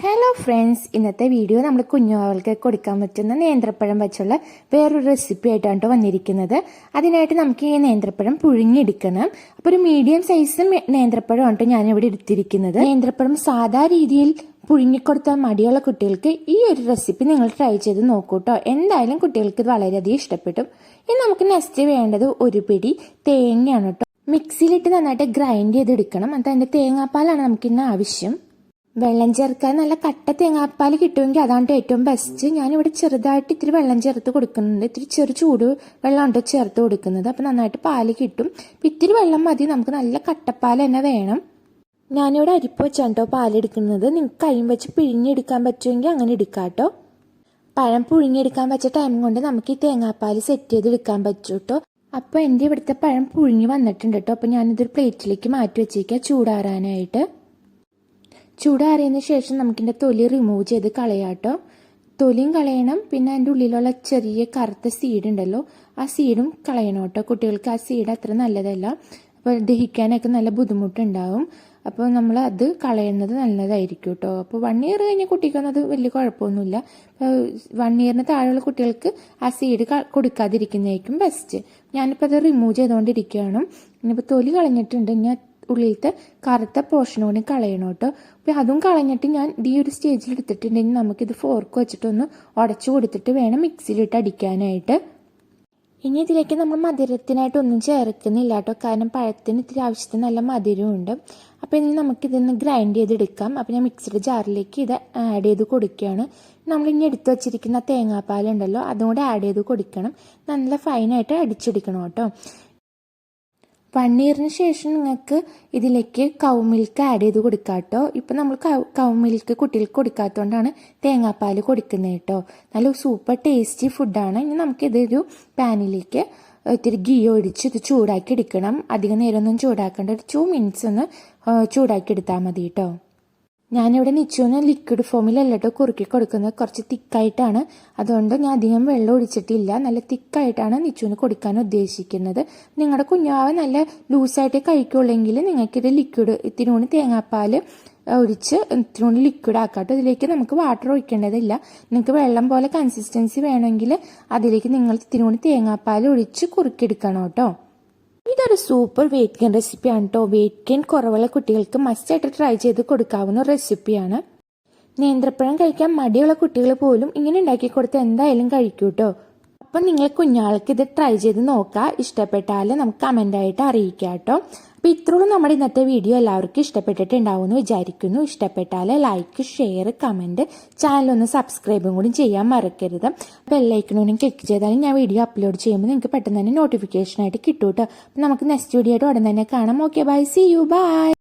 Hello friends, ഇന്നത്തെ video നമ്മൾ കുഞ്ഞുങ്ങൾക്ക് കൊടുക്കാൻ പറ്റുന്ന നേന്ത്രപ്പഴം വെച്ചുള്ള വേറൊരു റെസിപ്പി ആയിട്ടാണ് വന്നിരിക്കുന്നത്. അതിനായിട്ട് നമുക്ക് ഈ നേന്ത്രപ്പഴം പുഴുങ്ങിയെടുക്കണം. അപ്പോൾ ഒരു മീഡിയം സൈസ് നേന്ത്രപ്പഴമാണ് ഞാനിവിടെ എടുത്തിരിക്കുന്നത്. നേന്ത്രപ്പഴം സാധാ രീതിയിൽ പുഴുങ്ങിക്കൊടുത്താൽ മടിയുള്ള കുട്ടികൾക്ക് ഈ ഒരു റെസിപ്പി നിങ്ങൾ ട്രൈ ചെയ്ത് നോക്കൂട്ടോ. എന്തായാലും കുട്ടികൾക്ക് ഇത് വളരെയധികം ഇഷ്ടപ്പെടും. ഇനി നമുക്ക് നെക്സ്റ്റ് വേണ്ടത് ഒരു പിടി തേങ്ങയാണ് കേട്ടോ. മിക്സിയിലിട്ട് നന്നായിട്ട് ഗ്രൈൻഡ് ചെയ്തെടുക്കണം. എന്നിട്ട് അതിൻ്റെ തേങ്ങാപ്പാലാണ് നമുക്കിന്ന് ആവശ്യം. വെള്ളം ചേർക്കാൻ നല്ല കട്ട തേങ്ങാപ്പാൽ കിട്ടുമെങ്കിൽ അതാണ് ഏറ്റവും ബെസ്റ്റ്. ഞാനിവിടെ ചെറുതായിട്ട് ഇത്തിരി വെള്ളം ചേർത്ത് കൊടുക്കുന്നുണ്ട്. ഇത്തിരി ചൂട് വെള്ളമുണ്ടോ ചേർത്ത് കൊടുക്കുന്നത്. അപ്പം നന്നായിട്ട് പാല് കിട്ടും. ഇത്തിരി വെള്ളം മതി, നമുക്ക് നല്ല കട്ടപ്പാൽ തന്നെ വേണം. ഞാനിവിടെ അരിപ്പ് വെച്ചാട്ടോ പാലെടുക്കുന്നത്. നിങ്ങൾക്ക് കൈയും വെച്ച് പിഴിഞ്ഞെടുക്കാൻ പറ്റുമെങ്കിൽ അങ്ങനെ എടുക്കാം കേട്ടോ. പഴം പുഴുങ്ങിയെടുക്കാൻ വെച്ച ടൈം കൊണ്ട് നമുക്ക് ഈ തേങ്ങാപ്പാൽ സെറ്റ് ചെയ്തെടുക്കാൻ പറ്റും കേട്ടോ. അപ്പോൾ എൻ്റെ ഇവിടുത്തെ പഴം പുഴുങ്ങി വന്നിട്ടുണ്ട് കേട്ടോ. അപ്പോൾ ഞാനിതൊരു പ്ലേറ്റിലേക്ക് മാറ്റി വെച്ചേക്കാം ചൂടാറാനായിട്ട്. ചൂടാറിയതിന് ശേഷം നമുക്കിൻ്റെ തൊലി റിമൂവ് ചെയ്ത് കളയാട്ടോ. തൊലിയും കളയണം, പിന്നെ അതിൻ്റെ ഉള്ളിലുള്ള ചെറിയ കറുത്ത സീഡ് ഉണ്ടല്ലോ, ആ സീഡും കളയണം കേട്ടോ. കുട്ടികൾക്ക് ആ സീഡ് അത്ര നല്ലതല്ല. അപ്പോൾ ദഹിക്കാനൊക്കെ നല്ല ബുദ്ധിമുട്ടുണ്ടാവും. അപ്പോൾ നമ്മൾ അത് കളയുന്നത് നല്ലതായിരിക്കും കേട്ടോ. അപ്പോൾ 1 ഇയർ കഴിഞ്ഞ കുട്ടിക്കൊന്നും അത് വലിയ കുഴപ്പമൊന്നുമില്ല. 1 ഇയറിന് താഴെയുള്ള കുട്ടികൾക്ക് ആ സീഡ് കൊടുക്കാതിരിക്കുന്നതായിരിക്കും ബെസ്റ്റ്. ഞാനിപ്പോൾ അത് റിമൂവ് ചെയ്തുകൊണ്ടിരിക്കുകയാണ്. ഇനിയിപ്പോൾ തൊലി കളഞ്ഞിട്ടുണ്ട്. ഞാൻ ഉള്ളിലത്തെ കറുത്ത പോർഷനോട് കളയണം കേട്ടോ. അപ്പോൾ അതും കളഞ്ഞിട്ട് ഞാൻ ഈ ഒരു സ്റ്റേജിൽ എടുത്തിട്ടുണ്ടെങ്കിൽ നമുക്കിത് ഫോർക്ക് വെച്ചിട്ടൊന്ന് ഉടച്ചു കൊടുത്തിട്ട് വേണം മിക്സിയിലിട്ട് അടിക്കാനായിട്ട്. ഇനി ഇതിലേക്ക് നമ്മൾ മധുരത്തിനായിട്ടൊന്നും ചേർക്കുന്നില്ല കേട്ടോ, കാരണം പഴത്തിന് ഇത്തിരി ആവശ്യത്തിന് നല്ല മധുരമുണ്ട്. അപ്പോൾ ഇനി നമുക്കിതൊന്ന് ഗ്രൈൻഡ് ചെയ്തെടുക്കാം. അപ്പോൾ ഞാൻ മിക്സിയുടെ ജാറിലേക്ക് ഇത് ആഡ് ചെയ്ത് കൊടുക്കുകയാണ്. നമ്മളിനി എടുത്തു വച്ചിരിക്കുന്ന തേങ്ങാപ്പാലുണ്ടല്ലോ അതും കൂടെ ആഡ് ചെയ്ത് കൊടുക്കണം. നല്ല ഫൈനായിട്ട് അടിച്ചെടുക്കണം കേട്ടോ. 1 ഇയറിന് ശേഷം നിങ്ങൾക്ക് ഇതിലേക്ക് കൗ മിൽക്ക് ആഡ് ചെയ്ത് കൊടുക്കാം കേട്ടോ. ഇപ്പം നമ്മൾ കൗ മിൽക്ക് കുട്ടികൾക്ക് കൊടുക്കാത്തതുകൊണ്ടാണ് തേങ്ങാപ്പാൽ കൊടുക്കുന്നത് കേട്ടോ. നല്ല സൂപ്പർ ടേസ്റ്റി ഫുഡാണ്. ഇനി നമുക്കിതൊരു പാനിലേക്ക് ഇത്തിരി ഗീ ഒഴിച്ച് ഇത് ചൂടാക്കി എടുക്കണം. അധികം നേരമൊന്നും ചൂടാക്കേണ്ട, ഒരു 2 മിനിറ്റ്സ് ഒന്ന് ചൂടാക്കി എടുത്താൽ മതി കേട്ടോ. ഞാനിവിടെ നിച്ചുവിന് ലിക്വിഡ് ഫോമിലല്ല കേട്ടോ കുറുക്കി കൊടുക്കുന്നത്, കുറച്ച് തിക്കായിട്ടാണ്. അതുകൊണ്ട് ഞാൻ അധികം വെള്ളം ഒഴിച്ചിട്ടില്ല. നല്ല തിക്കായിട്ടാണ് നിച്ചുവിന് കൊടുക്കാൻ ഉദ്ദേശിക്കുന്നത്. നിങ്ങളുടെ കുഞ്ഞാവ് നല്ല ലൂസായിട്ട് കഴിക്കുള്ളെങ്കിൽ നിങ്ങൾക്കിത് ലിക്വിഡ് ഇത്തിരി കൂടി തേങ്ങാപ്പാൽ ഒഴിച്ച് ഇത്തിരി കൂടി ലിക്വിഡ് ആക്കാട്ടോ. ഇതിലേക്ക് നമുക്ക് വാട്ടർ ഒഴിക്കേണ്ടതില്ല. നിങ്ങൾക്ക് വെള്ളം പോലെ കൺസിസ്റ്റൻസി വേണമെങ്കിൽ അതിലേക്ക് നിങ്ങൾ ഇത്തിരി കൂടി തേങ്ങാപ്പാൽ ഒഴിച്ച് കുറുക്കിയെടുക്കണം കേട്ടോ. ഇതൊരു സൂപ്പർ വെയിറ്റ് ഗെയിൻ റെസിപ്പിയാണ് കേട്ടോ. വെയിറ്റ് ഗെയിൻ കുറവുള്ള കുട്ടികൾക്ക് മസ്റ്റായിട്ട് ട്രൈ ചെയ്ത് കൊടുക്കാവുന്ന റെസിപ്പിയാണ്. നേന്ത്രപ്പഴം കഴിക്കാൻ മടിയുള്ള കുട്ടികൾ പോലും ഇങ്ങനെ ഉണ്ടാക്കി കൊടുത്ത് എന്തായാലും കഴിക്കൂ കേട്ടോ. അപ്പം നിങ്ങൾ കുഞ്ഞാൾക്ക് ഇത് ട്രൈ ചെയ്ത് നോക്കുക. ഇഷ്ടപ്പെട്ടാൽ നമുക്ക് കമൻ്റായിട്ട് അറിയിക്കാം കേട്ടോ. അപ്പോൾ ഇത്രയും നമ്മുടെ ഇന്നത്തെ വീഡിയോ എല്ലാവർക്കും ഇഷ്ടപ്പെട്ടിട്ടുണ്ടാവുമെന്ന് വിചാരിക്കുന്നു. ഇഷ്ടപ്പെട്ടാൽ ലൈക്ക്, ഷെയർ, കമൻറ്റ്, ചാനലൊന്ന് സബ്സ്ക്രൈബും കൂടി ചെയ്യാൻ മറക്കരുത്. ബെല്ലൈക്കണോനും ക്ലിക്ക് ചെയ്താലും ഞാൻ വീഡിയോ അപ്ലോഡ് ചെയ്യുമ്പോൾ നിങ്ങൾക്ക് പെട്ടെന്ന് തന്നെ നോട്ടിഫിക്കേഷനായിട്ട് കിട്ടും കേട്ടോ. അപ്പം നമുക്ക് നെക്സ്റ്റ് വീഡിയോ ആയിട്ട് ഉടൻ തന്നെ കാണാം. Okay, bye, see you, by.